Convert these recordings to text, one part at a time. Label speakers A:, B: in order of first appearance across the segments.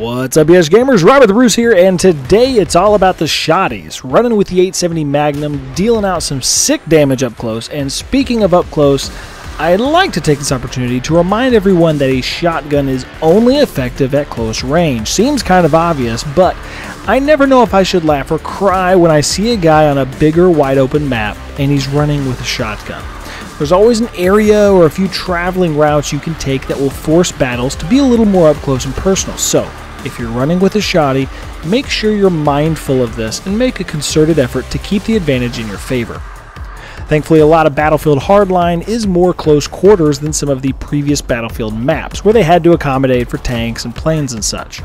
A: What's up, YeshGamers? Robert the Bruce here, and today it's all about the shotties. Running with the 870 Magnum, dealing out some sick damage up close, and speaking of up close, I'd like to take this opportunity to remind everyone that a shotgun is only effective at close range. Seems kind of obvious, but I never know if I should laugh or cry when I see a guy on a bigger, wide open map and he's running with a shotgun. There's always an area or a few traveling routes you can take that will force battles to be a little more up close and personal. So, if you're running with a shotty, make sure you're mindful of this and make a concerted effort to keep the advantage in your favor. Thankfully, a lot of Battlefield Hardline is more close quarters than some of the previous Battlefield maps, where they had to accommodate for tanks and planes and such.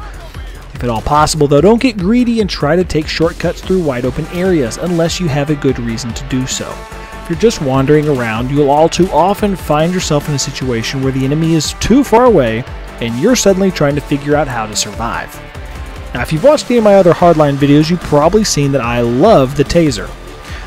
A: If at all possible though, don't get greedy and try to take shortcuts through wide open areas unless you have a good reason to do so. If you're just wandering around, you'll all too often find yourself in a situation where the enemy is too far away and you're suddenly trying to figure out how to survive. Now, if you've watched any of my other Hardline videos, you've probably seen that I love the taser.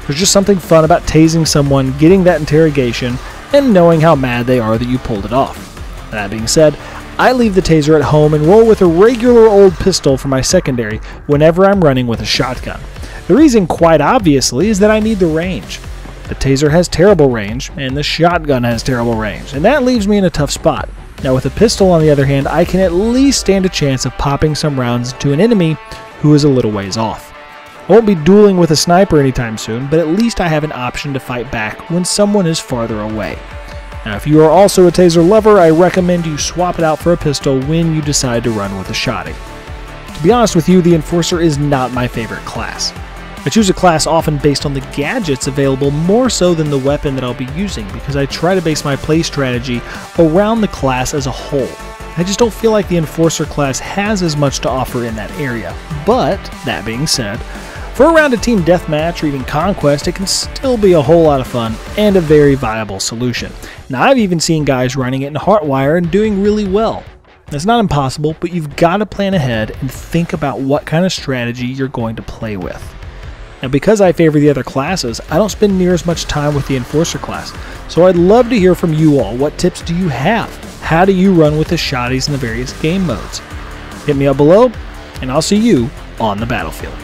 A: There's just something fun about tasing someone, getting that interrogation, and knowing how mad they are that you pulled it off. That being said, I leave the taser at home and roll with a regular old pistol for my secondary whenever I'm running with a shotgun. The reason, quite obviously, is that I need the range. The taser has terrible range, and the shotgun has terrible range, and that leaves me in a tough spot. Now with a pistol, on the other hand, I can at least stand a chance of popping some rounds to an enemy who is a little ways off. I won't be dueling with a sniper anytime soon, but at least I have an option to fight back when someone is farther away. Now if you are also a taser lover, I recommend you swap it out for a pistol when you decide to run with a shotty. To be honest with you, the Enforcer is not my favorite class. I choose a class often based on the gadgets available more so than the weapon that I'll be using, because I try to base my play strategy around the class as a whole. I just don't feel like the Enforcer class has as much to offer in that area. But, that being said, for a round of team deathmatch or even conquest, it can still be a whole lot of fun and a very viable solution. Now I've even seen guys running it in Heartwire and doing really well. It's not impossible, but you've got to plan ahead and think about what kind of strategy you're going to play with. Now because I favor the other classes, I don't spend near as much time with the Enforcer class, so I'd love to hear from you all. What tips do you have? How do you run with the shotties in the various game modes? Hit me up below, and I'll see you on the battlefield.